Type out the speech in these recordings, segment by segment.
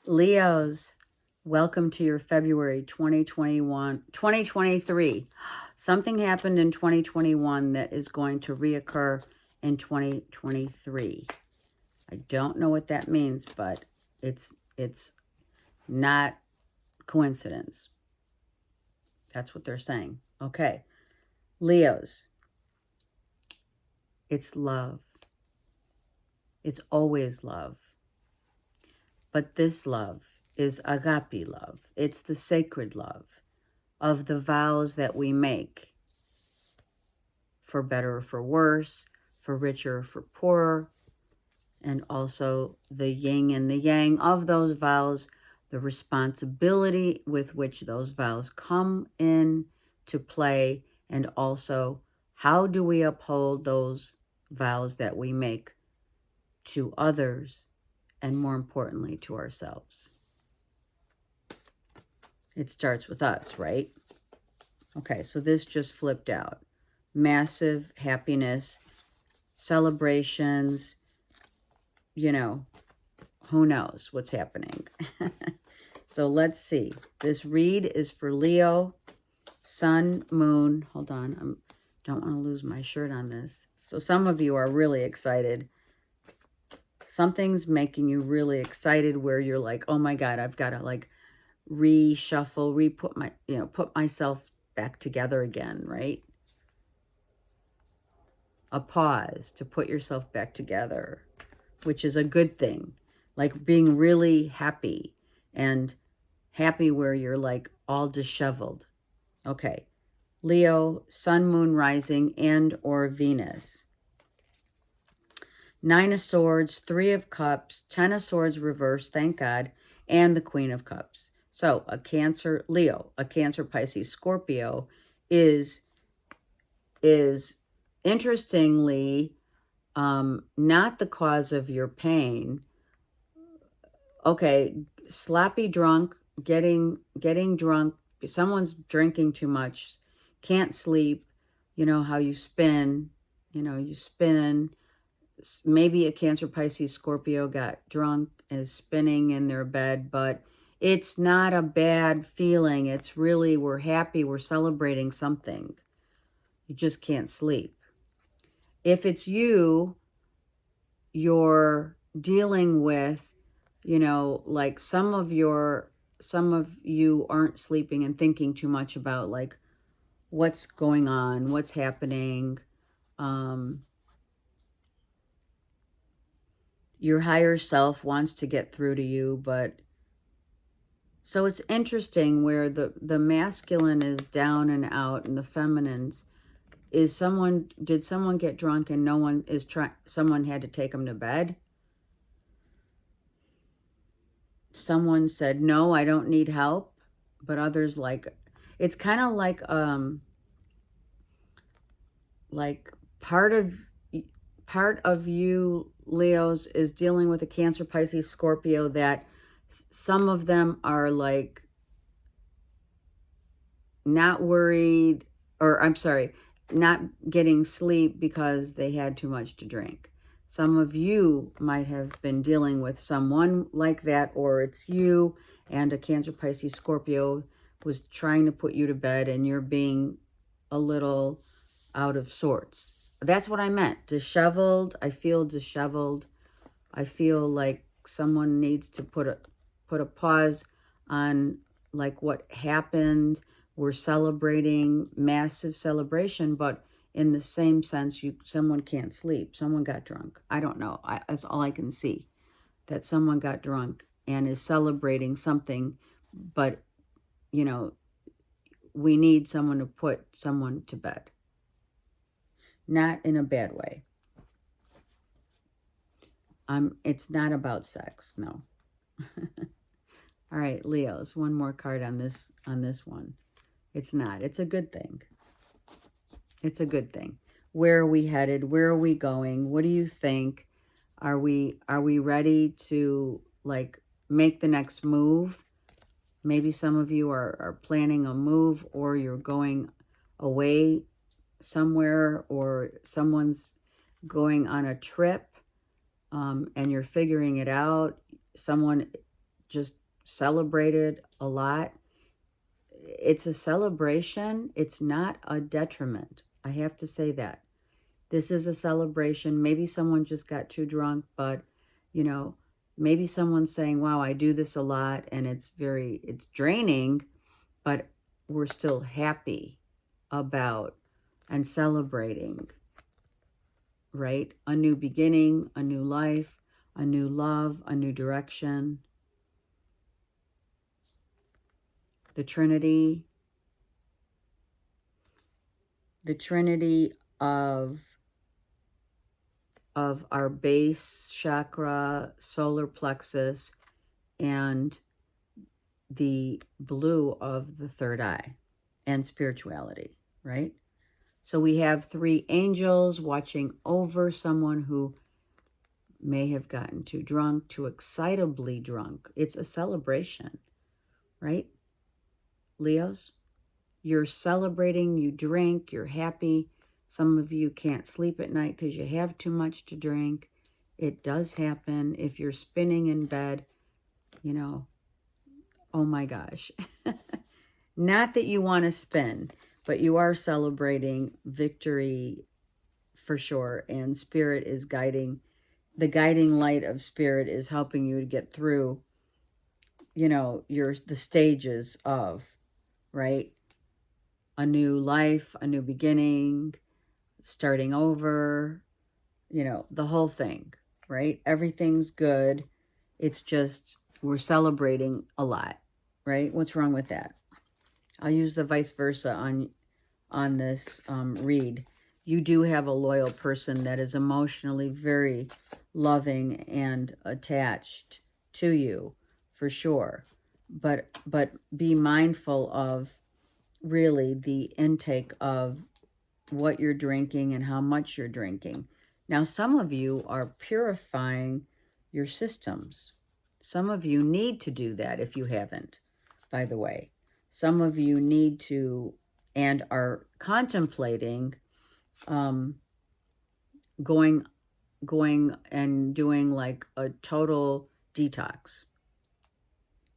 Leos, welcome to your February 2023. Something happened in 2021 that is going to reoccur in 2023. I don't know what that means, but it's not coincidence. That's what they're saying. Okay. Leos, it's love. It's always love. But this love is agape love. It's the sacred love of the vows that we make, for better or for worse, for richer or for poorer, and also the yin and the yang of those vows, the responsibility with which those vows come in to play, and also how do we uphold those vows that we make to others, and more importantly, to ourselves. It starts with us, right? Okay, so this just flipped out. Massive happiness, celebrations, you know, who knows what's happening. So let's see. This read is for Leo, Sun, Moon. Hold on, I don't want to lose my shirt on this. So some of you are really excited. Something's making you really excited where you're like, oh my God, I've got to like reshuffle, put myself back together again, right? A pause to put yourself back together, which is a good thing. Like being really happy, and happy where you're like all disheveled. Okay. Leo, Sun, Moon, Rising, and or Venus. 9 of Swords, 3 of Cups, 10 of Swords reversed, thank God, and the Queen of Cups. So a Cancer, Leo, a Cancer, Pisces, Scorpio is interestingly not the cause of your pain. Okay, sloppy drunk, getting drunk, someone's drinking too much, can't sleep, you know how you spin, you spin. Maybe a Cancer, Pisces, Scorpio got drunk, is spinning in their bed, but it's not a bad feeling. It's really, we're happy, we're celebrating something. You just can't sleep. If it's you're dealing with, like some of you aren't sleeping and thinking too much about like what's going on, what's happening. Your higher self wants to get through to you, but so it's interesting where the masculine is down and out and the feminine's did someone get drunk and someone had to take them to bed? Someone said, no, I don't need help, but others it's kind of like part of you, Leos, is dealing with a Cancer, Pisces, Scorpio that some of them are like not worried, or I'm sorry, not getting sleep because they had too much to drink. Some of you might have been dealing with someone like that, or it's you and a Cancer, Pisces, Scorpio was trying to put you to bed and you're being a little out of sorts. That's what I meant. Disheveled. I feel disheveled. I feel like someone needs to put a pause on like what happened. We're celebrating, massive celebration, but in the same sense, someone can't sleep. Someone got drunk. I don't know. That's all I can see, that someone got drunk and is celebrating something, but, we need someone to put someone to bed. Not in a bad way. It's not about sex, no. All right, Leos, one more card on this one. It's not. It's a good thing. It's a good thing. Where are we headed? Where are we going? What do you think? Are we ready to like make the next move? Maybe some of you are planning a move, or you're going away somewhere, or someone's going on a trip, and you're figuring it out. Someone just celebrated a lot. It's a celebration. It's not a detriment. I have to say that. This is a celebration. Maybe someone just got too drunk, but, you know, maybe someone's saying, wow, I do this a lot and it's draining, but we're still happy about and celebrating, right? A new beginning, a new life, a new love, a new direction. The Trinity of our base chakra, solar plexus, and the blue of the third eye and spirituality, right? So we have 3 angels watching over someone who may have gotten too drunk, too excitably drunk. It's a celebration, right? Leos, you're celebrating, you drink, you're happy. Some of you can't sleep at night because you have too much to drink. It does happen. If you're spinning in bed, you know, oh my gosh. Not that you want to spin, but you are celebrating victory for sure. And Spirit is guiding. The guiding light of Spirit is helping you to get through, you know, the stages of, right? A new life, a new beginning, starting over, you know, the whole thing, right? Everything's good. It's just we're celebrating a lot, right? What's wrong with that? I'll use the vice versa on this read. You do have a loyal person that is emotionally very loving and attached to you, for sure. But be mindful of really the intake of what you're drinking and how much you're drinking. Now, some of you are purifying your systems. Some of you need to do that if you haven't, by the way. Some of you need to and are contemplating going and doing like a total detox.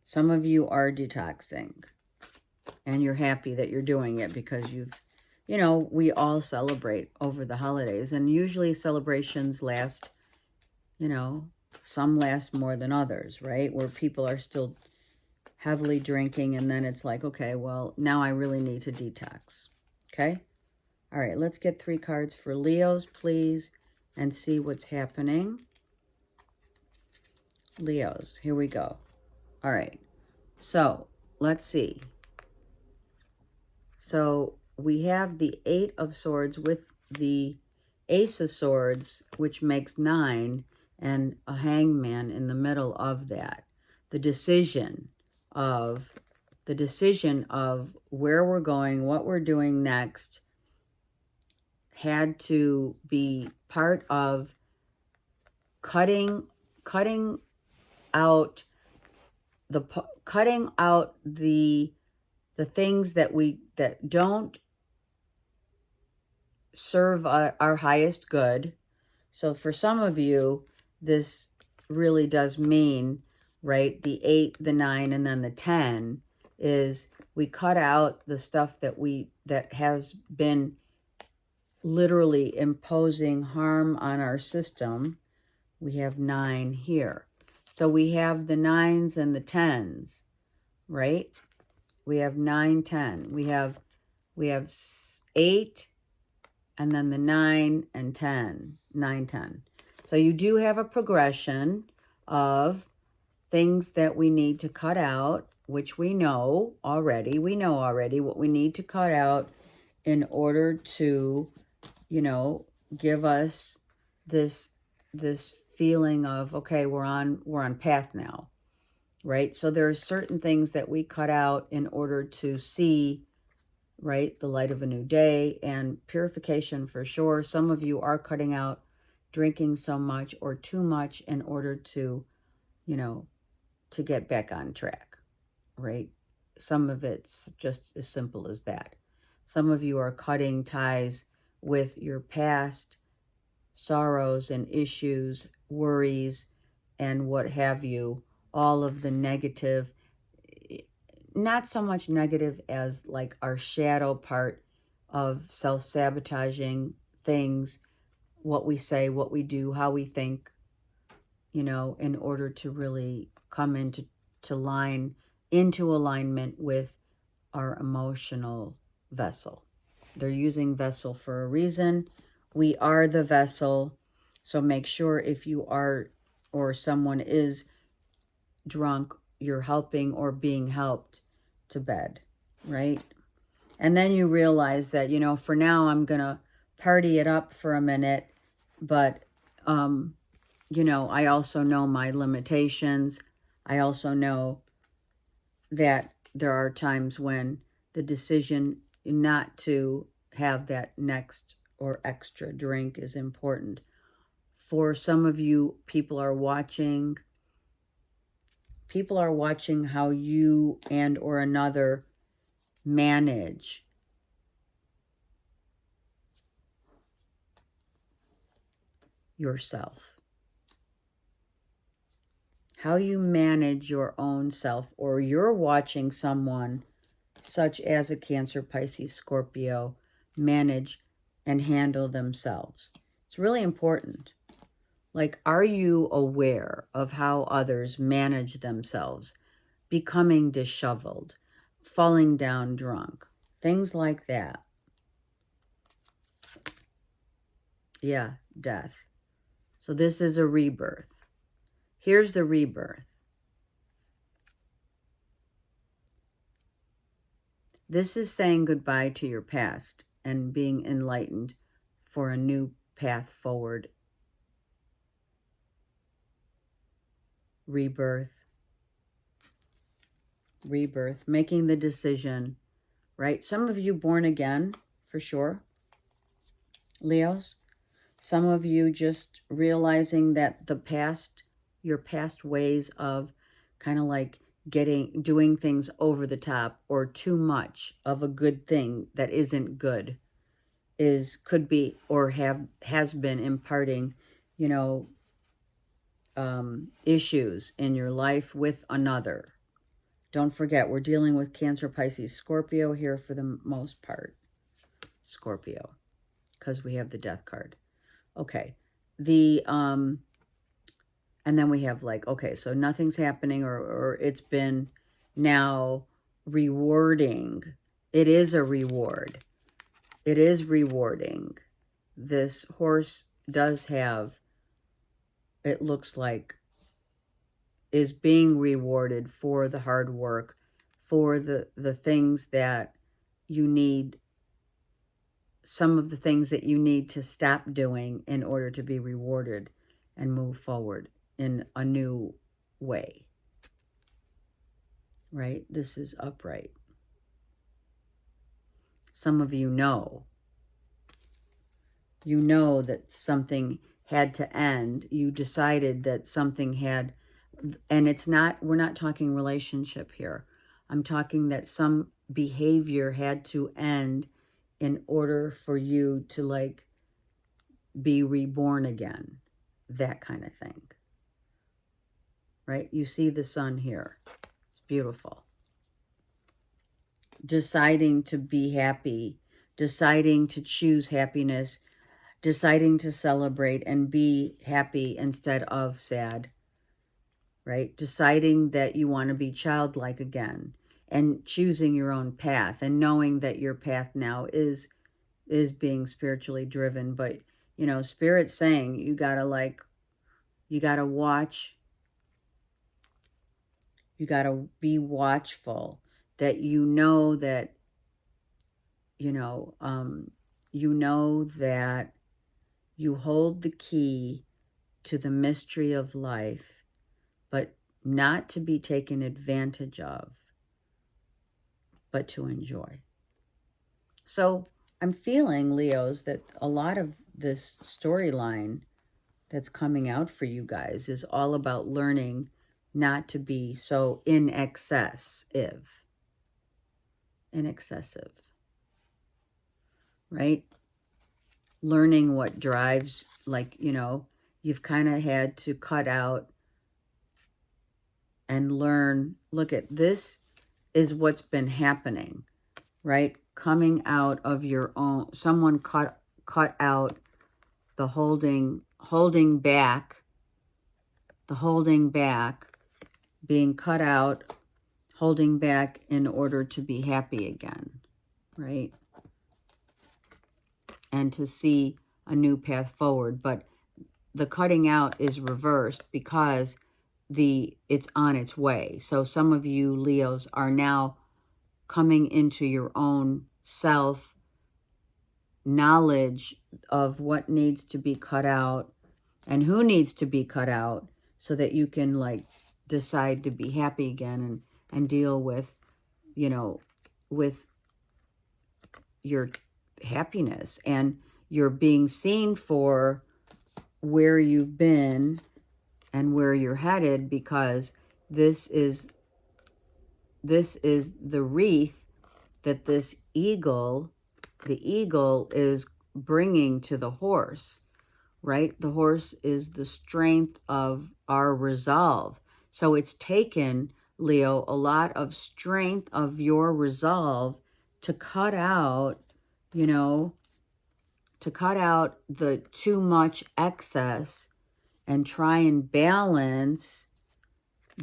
Some of you are detoxing and you're happy that you're doing it because you know, we all celebrate over the holidays, and usually celebrations last, you know, some last more than others, right? Where people are still heavily drinking, and then it's like, okay, well, now I really need to detox, okay? All right, let's get 3 cards for Leos, please, and see what's happening. Leos, here we go. All right, so let's see. So we have the 8 of Swords with the Ace of Swords, which makes 9, and a Hangman in the middle of that. The decision of where we're going, what we're doing next, had to be part of cutting out the things that don't serve our highest good. So for some of you, this really does mean, right, the 8, the 9, and then the 10 is we cut out the stuff that has been literally imposing harm on our system. We have 9 here. So we have the 9s and the 10s, right? We have 9, 10. We have 8, and then the 9 and 10, 9, 10. So you do have a progression of things that we need to cut out, which we know already. We know already what we need to cut out in order to, you know, give us this feeling of, okay, we're on path now, right? So there are certain things that we cut out in order to see, right, the light of a new day and purification for sure. Some of you are cutting out drinking so much or too much in order to, you know, to get back on track, right? Some of it's just as simple as that. Some of you are cutting ties with your past sorrows and issues, worries, and what have you, all of the negative, not so much negative as like our shadow part of self-sabotaging things, what we say, what we do, how we think, you know, in order to really come into alignment with our emotional vessel. They're using vessel for a reason. We are the vessel. So make sure if you are or someone is drunk, you're helping or being helped to bed, right? And then you realize that, you know, for now I'm going to party it up for a minute, but, you know, I also know my limitations. I also know that there are times when the decision not to have that next or extra drink is important. For some of you, people are watching how you and or another manage yourself. How you manage your own self, or you're watching someone such as a Cancer, Pisces, Scorpio manage and handle themselves. It's really important. Like, are you aware of how others manage themselves? Becoming disheveled, falling down drunk, things like that. Yeah, death. So this is a rebirth. Here's the rebirth. This is saying goodbye to your past and being enlightened for a new path forward. Rebirth. Rebirth. Making the decision, right? Some of you born again, for sure. Leos. Some of you just realizing that your past ways of kind of like doing things over the top or too much of a good thing that isn't good could be or has been imparting, you know, issues in your life with another. Don't forget, we're dealing with Cancer, Pisces, Scorpio here for the most part. Scorpio, because we have the death card. Okay. And then we have like, okay, so nothing's happening or it's been now rewarding. It is a reward. It is rewarding. This horse does have, it looks like, is being rewarded for the hard work, for the things that you need, some of the things that you need to stop doing in order to be rewarded and move forward in a new way. Right? This is upright. Some of you know that something had to end. You decided that something had, and we're not talking relationship here. I'm talking that some behavior had to end in order for you to like be reborn again. That kind of thing. Right? You see the sun here. It's beautiful. Deciding to be happy, deciding to choose happiness, deciding to celebrate and be happy instead of sad, right? Deciding that you want to be childlike again and choosing your own path and knowing that your path now is being spiritually driven. But, you know, Spirit's saying you got to watch, you got to be watchful that you know that you hold the key to the mystery of life, but not to be taken advantage of, but to enjoy. So I'm feeling, Leos, that a lot of this storyline that's coming out for you guys is all about learning not to be so excessive, right? Learning what drives, like, you know, you've kind of had to cut out and learn. Look at this is what's been happening, right? Coming out of your own, someone cut out the holding back, being cut out, holding back in order to be happy again, right? And to see a new path forward. But the cutting out is reversed because it's on its way. So some of you Leos are now coming into your own self knowledge of what needs to be cut out and who needs to be cut out, so that you can like decide to be happy again and deal with, you know, with your happiness. And you're being seen for where you've been and where you're headed, because this is the wreath that this eagle, the eagle is bringing to the horse, right? The horse is the strength of our resolve. So it's taken, Leo, a lot of strength of your resolve to cut out, you know, to cut out the too much excess and try and balance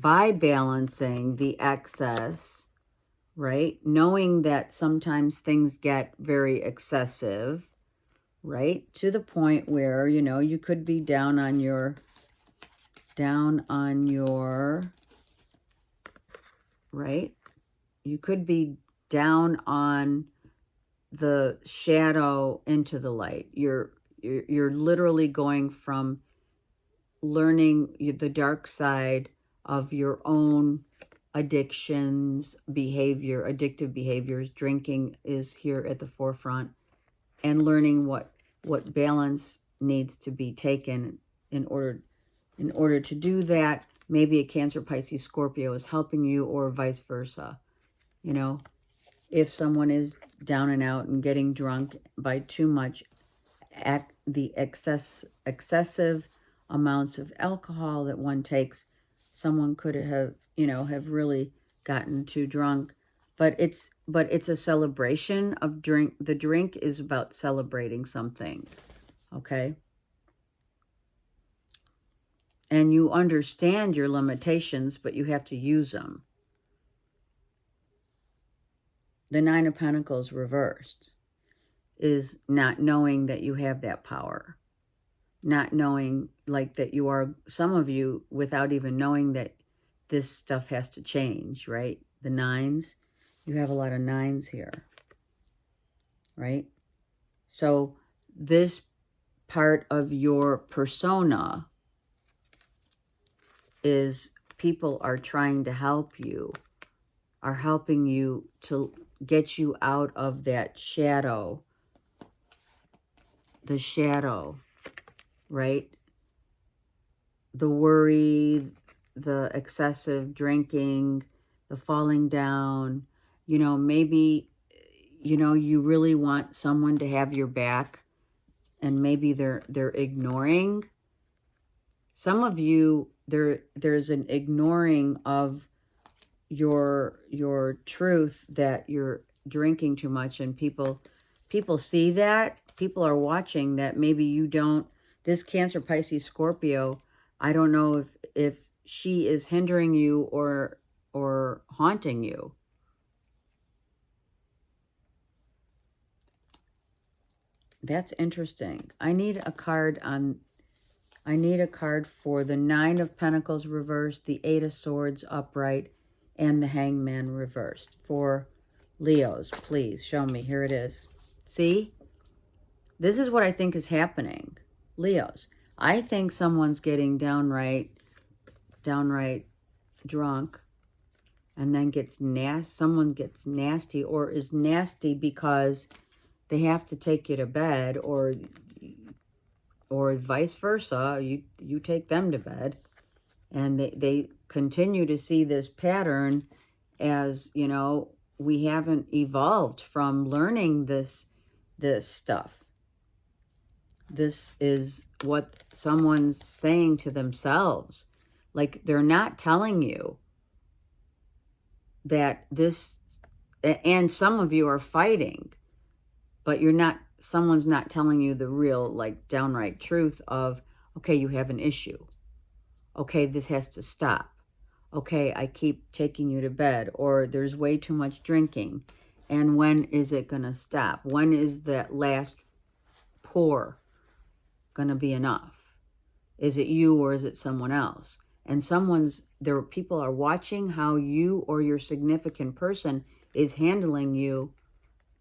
by balancing the excess, right? Knowing that sometimes things get very excessive, right? To the point where, you know, you could be down on your, right? You could be down on the shadow into the light. You're literally going from learning the dark side of your own addictions, addictive behaviors. Drinking is here at the forefront, and learning what balance needs to be taken in order to do that. Maybe a Cancer, Pisces, Scorpio is helping you, or vice versa. You know, if someone is down and out and getting drunk by too much, the excessive amounts of alcohol that one takes, someone could have, you know, have really gotten too drunk. But it's a celebration of drink. The drink is about celebrating something, okay? And you understand your limitations, but you have to use them. The Nine of Pentacles reversed is not knowing that you have that power. Not knowing, like, that you are, some of you, without even knowing that this stuff has to change, right? The nines, you have a lot of nines here, right? So this part of your persona is people are trying to help you, are helping you to get you out of that shadow, the shadow, right? The worry, the excessive drinking, the falling down, you know, maybe, you know, you really want someone to have your back, and maybe they're ignoring. Some of you, there's an ignoring of your truth that you're drinking too much, and people see that. People are watching that. Maybe you don't. This Cancer, Pisces, Scorpio, I don't know if she is hindering you or haunting you. That's interesting. I need a card for the Nine of Pentacles reversed, the Eight of Swords upright, and the Hangman reversed. For Leos, please show me. Here it is. See? This is what I think is happening. Leos, I think someone's getting downright drunk, and then someone gets nasty, or is nasty because they have to take you to bed, or vice versa. You take them to bed, and they continue to see this pattern as, you know, we haven't evolved from learning this stuff. This is what someone's saying to themselves. Like, they're not telling you. that this, and some of you are fighting, but you're not, someone's not telling you the real, like, downright truth of, okay, you have an issue. Okay, this has to stop. Okay, I keep taking you to bed, or there's way too much drinking. And when is it going to stop? When is that last pour going to be enough? Is it you or is it someone else? And people are watching how you or your significant person is handling you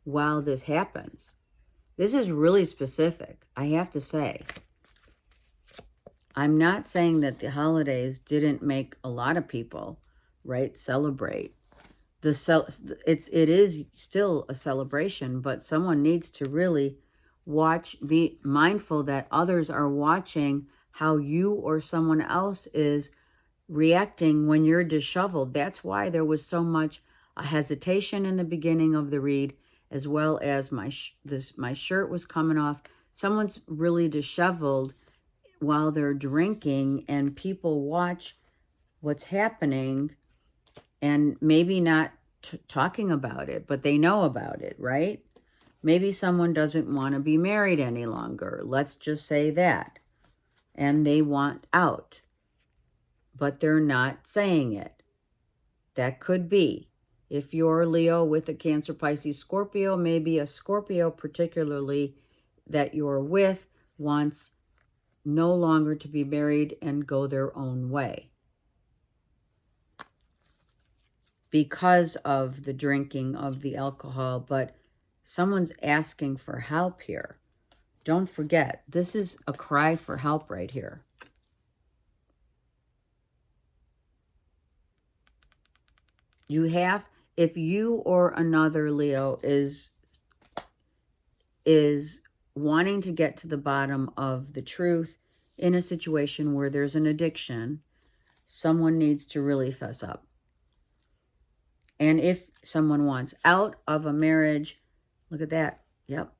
while this happens. This is really specific, I have to say. I'm not saying that the holidays didn't make a lot of people, right, celebrate. It is still a celebration, but someone needs to really be mindful that others are watching how you or someone else is reacting when you're disheveled. That's why there was so much hesitation in the beginning of the read, as well as my shirt was coming off. Someone's really disheveled while they're drinking, and people watch what's happening and maybe not talking about it, but they know about it, right? Maybe someone doesn't want to be married any longer. Let's just say that. And they want out, but they're not saying it. That could be. If you're Leo with a Cancer, Pisces, Scorpio, maybe a Scorpio particularly that you're with wants no longer to be married and go their own way because of the drinking of the alcohol, but someone's asking for help here. Don't forget, this is a cry for help right here. You have, if you or another Leo is wanting to get to the bottom of the truth in a situation where there's an addiction, someone needs to really fess up. And if someone wants out of a marriage, look at that. Yep.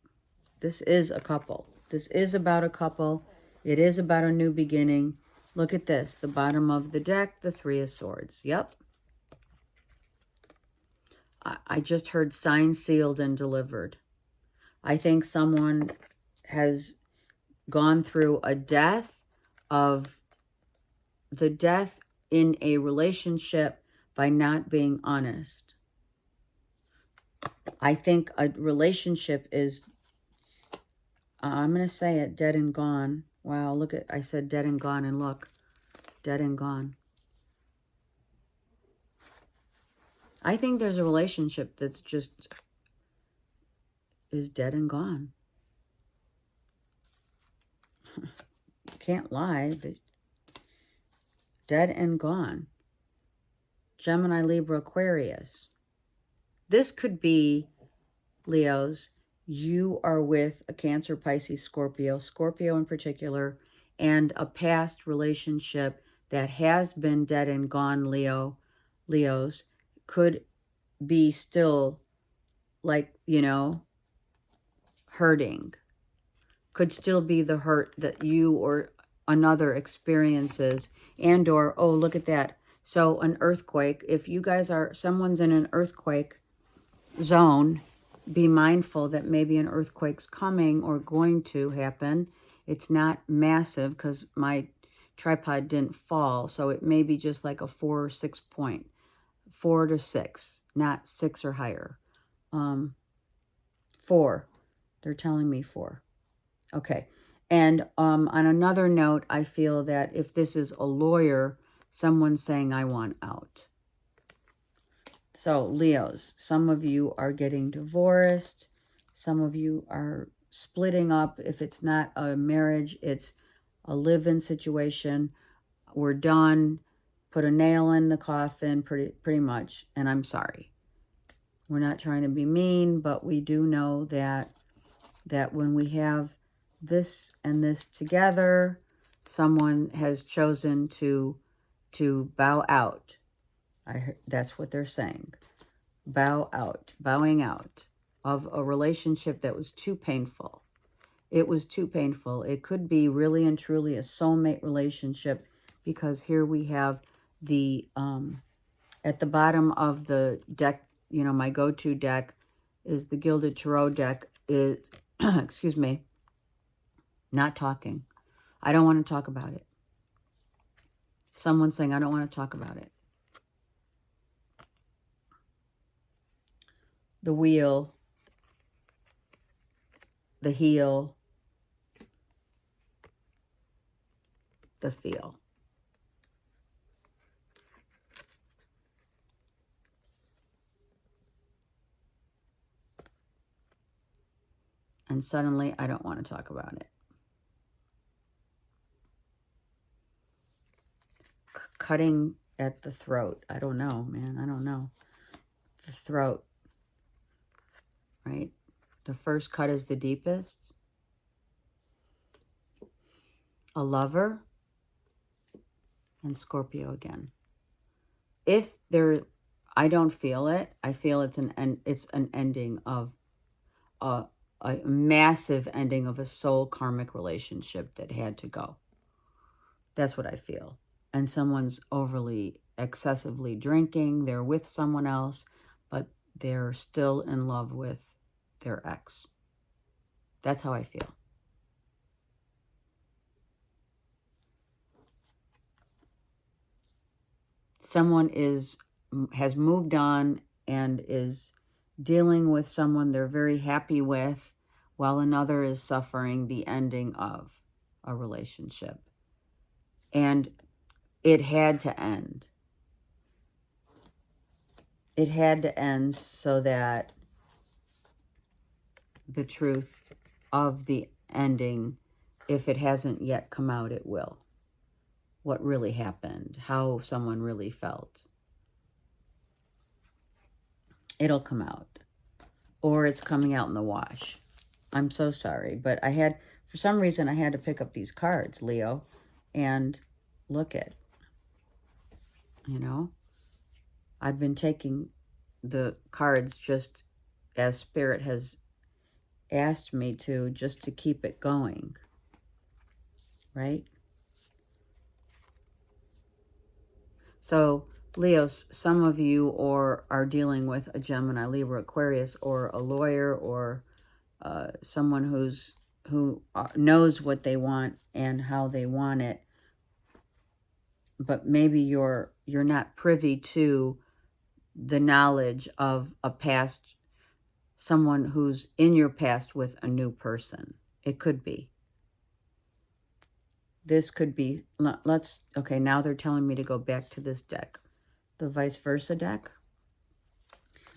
This is a couple. This is about a couple. It is about a new beginning. Look at this. The bottom of the deck, the Three of Swords. Yep. I just heard signed, sealed, and delivered. I think someone has gone through a death in a relationship by not being honest. I think a relationship is, I'm going to say it, dead and gone. Wow, look at, I said dead and gone, and look, dead and gone. I think there's a relationship that's just, is dead and gone. Can't lie. Dead and gone. Gemini, Libra, Aquarius. This could be, Leos, you are with a Cancer, Pisces, Scorpio in particular, and a past relationship that has been dead and gone, Leos, could be still, like, you know, hurting. Could still be the hurt that you or another experiences, and or, oh, look at that. So an earthquake, if you guys are, someone's in an earthquake zone, be mindful that maybe an earthquake's coming or going to happen. It's not massive because my tripod didn't fall, so it may be just like a 4 or 6 point. 4 to 6, not 6 or higher. 4. They're telling me 4. Okay. And on another note, I feel that if this is a lawyer, someone's saying, I want out. So, Leos, some of you are getting divorced. Some of you are splitting up. If it's not a marriage, it's a live-in situation. We're done. Put a nail in the coffin, pretty much. And I'm sorry. We're not trying to be mean, but we do know that when we have this and this together, someone has chosen to bow out. That's what they're saying. Bow out, bowing out of a relationship that was too painful. It was too painful. It could be really and truly a soulmate relationship, because here we have the At the bottom of the deck, you know, my go-to deck is the Gilded Tarot deck. Is, excuse me, not talking. I don't want to talk about it. Someone's saying, I don't want to talk about it. The Wheel, the Heel, the Feel. And suddenly, I don't want to talk about it. Cutting at the throat. I don't know, man. I don't know. The throat, right? The first cut is the deepest. A Lover. And Scorpio again. If there, I don't feel it. I feel it's an ending of a massive ending of a soul karmic relationship that had to go. That's what I feel. And someone's overly, excessively drinking. They're with someone else, but they're still in love with their ex. That's how I feel. Someone has moved on and is dealing with someone they're very happy with, while another is suffering the ending of a relationship. And it had to end. It had to end so that the truth of the ending, if it hasn't yet come out, it will. What really happened, how someone really felt. It'll come out. Or it's coming out in the wash. I'm so sorry, but for some reason, I had to pick up these cards, Leo, and look at, you know, I've been taking the cards just as Spirit has asked me to, just to keep it going, right? So, Leos, some of you are dealing with a Gemini, Libra, Aquarius, or a lawyer, or someone who knows what they want and how they want it, but maybe you're not privy to the knowledge of a past, someone who's in your past with a new person. It could be. This could be, okay, now they're telling me to go back to this deck, the Vice Versa deck,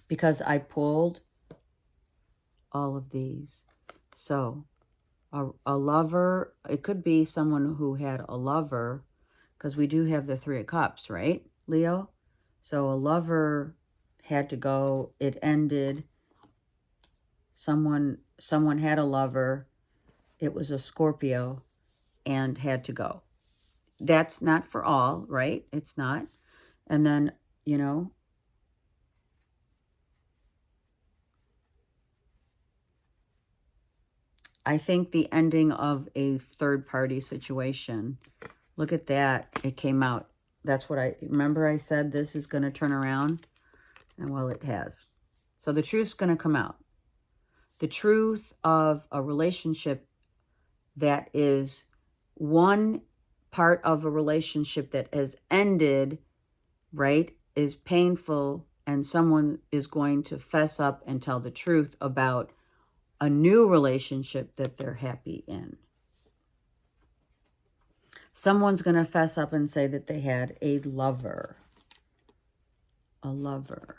because I pulled all of these. So, a lover, it could be someone who had a lover, because we do have the Three of Cups, right, Leo? So, a lover had to go, it ended. Someone had a lover, it was a Scorpio, and had to go. That's not for all, right? It's not. And then, you know, I think the ending of a third-party situation, look at that, it came out. That's what remember I said this is going to turn around? And well, it has. So the truth's going to come out. The truth of a relationship that is one part of a relationship that has ended, right, is painful, and someone is going to fess up and tell the truth about a new relationship that they're happy in. Someone's going to fess up and say that they had a lover. A lover.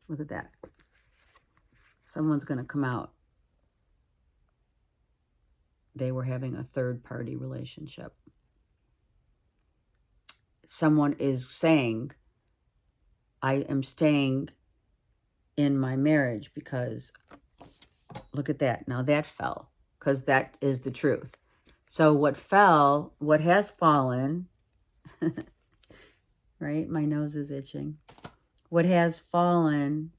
Look at that. Someone's going to come out. They were having a third-party relationship. Someone is saying, I am staying in my marriage because, look at that. Now that fell, because that is the truth. So what has fallen, right? My nose is itching. What has fallen,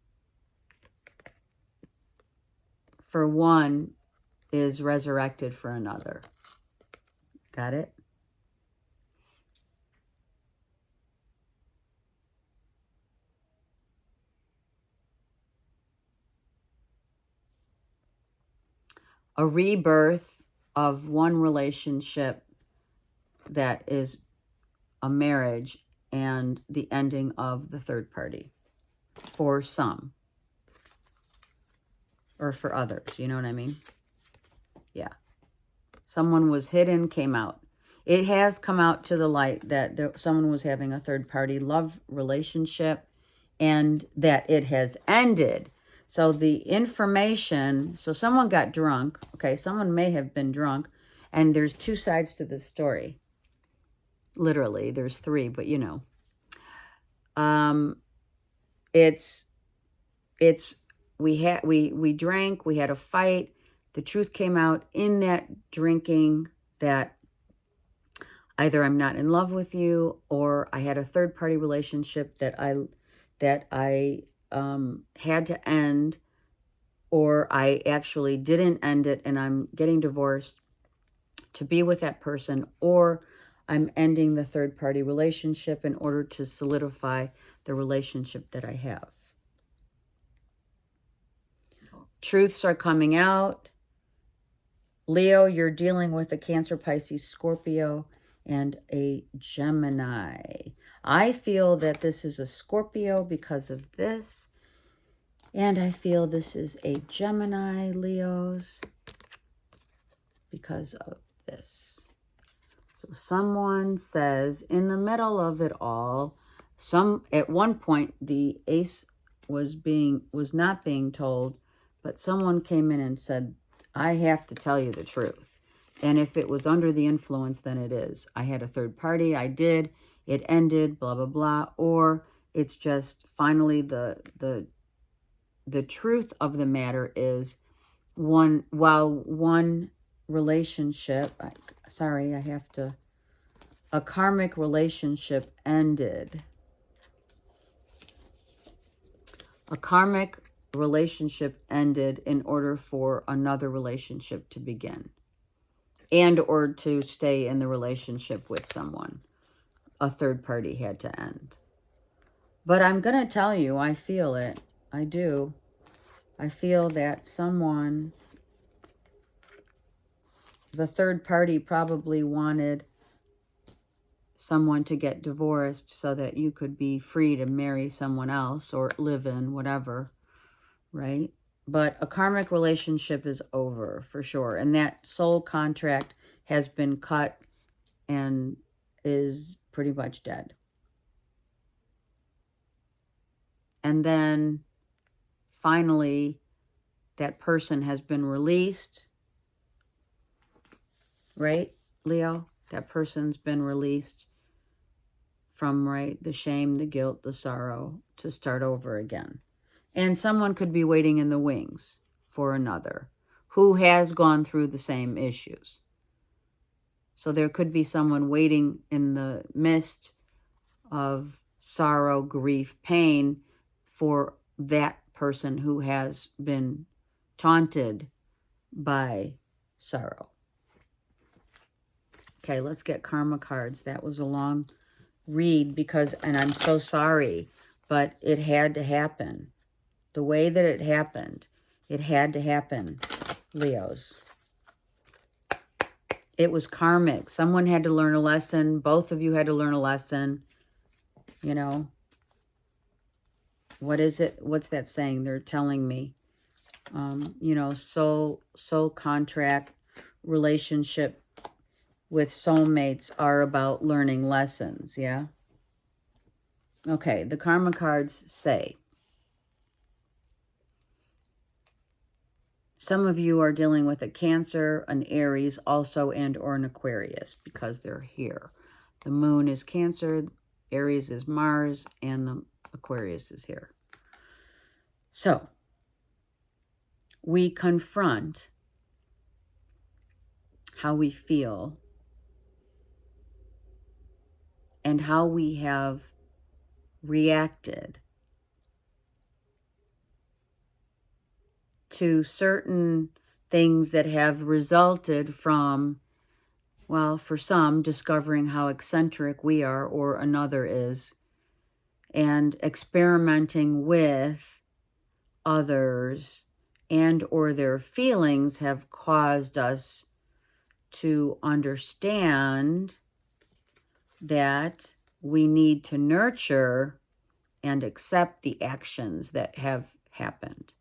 for one, is resurrected for another. Got it? A rebirth of one relationship that is a marriage and the ending of the third party for some or for others. You know what I mean? Yeah. Someone was hidden, came out. It has come out to the light that someone was having a third party love relationship and that it has ended. So the information, so someone got drunk. Okay, someone may have been drunk. And there's two sides to this story. Literally, there's three, but you know. We drank, we had a fight. The truth came out in that drinking that either I'm not in love with you or I had a third party relationship that I had to end, or I actually didn't end it and I'm getting divorced to be with that person, or I'm ending the third party relationship in order to solidify the relationship that I have. Truths are coming out. Leo, you're dealing with a Cancer, Pisces, Scorpio, and a Gemini. I feel that this is a Scorpio because of this. And I feel this is a Gemini, Leos, because of this. So someone says, in the middle of it all, at one point the ace was not being told, but someone came in and said, I have to tell you the truth. And if it was under the influence, then it is. I had a third party, I did, it ended, blah, blah, blah. Or it's just finally the truth of the matter is one relationship, a karmic relationship ended. A karmic relationship ended in order for another relationship to begin and or to stay in the relationship with someone. A third party had to end. But I'm going to tell you, I feel it. I do. I feel that the third party probably wanted someone to get divorced so that you could be free to marry someone else or live in, whatever, right? But a karmic relationship is over for sure. And that soul contract has been cut and is pretty much dead. And then finally, that person has been released, right, Leo? That person's been released from, right, the shame, the guilt, the sorrow to start over again. And someone could be waiting in the wings for another who has gone through the same issues. So there could be someone waiting in the midst of sorrow, grief, pain for that person who has been taunted by sorrow. Okay, let's get karma cards. That was a long read and I'm so sorry, but it had to happen. The way that it had to happen, Leos. It was karmic. Someone had to learn a lesson. Both of you had to learn a lesson. You know, what is it? What's that saying? They're telling me, you know, soul contract, relationship with soulmates are about learning lessons. Yeah. Okay. The karma cards say, some of you are dealing with a Cancer, an Aries, also, and or an Aquarius because they're here. The moon is Cancer, Aries is Mars, and the Aquarius is here. So, we confront how we feel and how we have reacted to certain things that have resulted from Well, for some, discovering how eccentric we are or another is, and experimenting with others and or their feelings have caused us to understand that we need to nurture and accept the actions that have happened.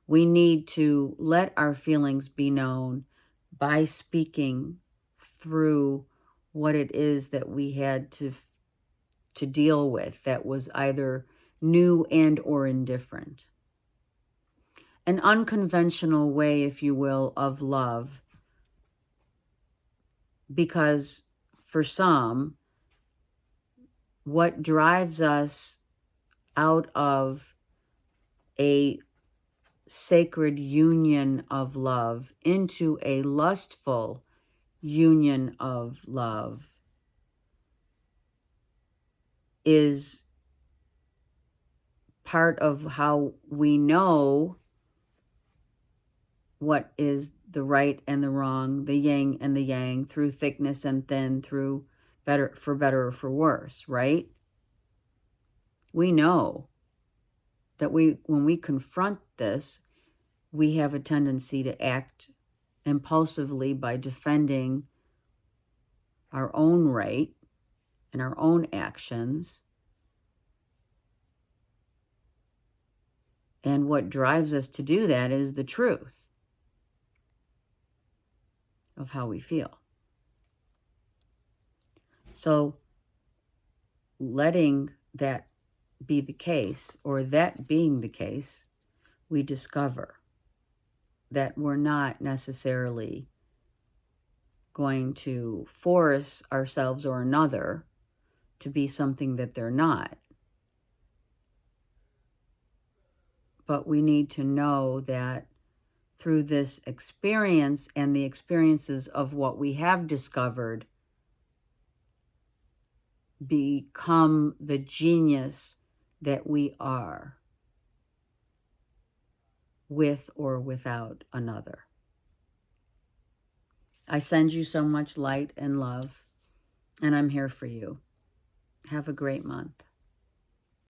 We need to let our feelings be known by speaking through what it is that we had to deal with that was either new and or indifferent. An unconventional way, if you will, of love, because for some, what drives us out of a sacred union of love into a lustful union of love is part of how we know what is the right and the wrong, the yin and the yang, through thickness and thin, through better or for worse, right? We know that when we confront this, we have a tendency to act impulsively by defending our own right and our own actions. And what drives us to do that is the truth of how we feel. So letting that be the case, or that being the case, we discover that we're not necessarily going to force ourselves or another to be something that they're not. But we need to know that through this experience and the experiences of what we have discovered, become the genius that we are, with or without another. I send you so much light and love, and I'm here for you. Have a great month.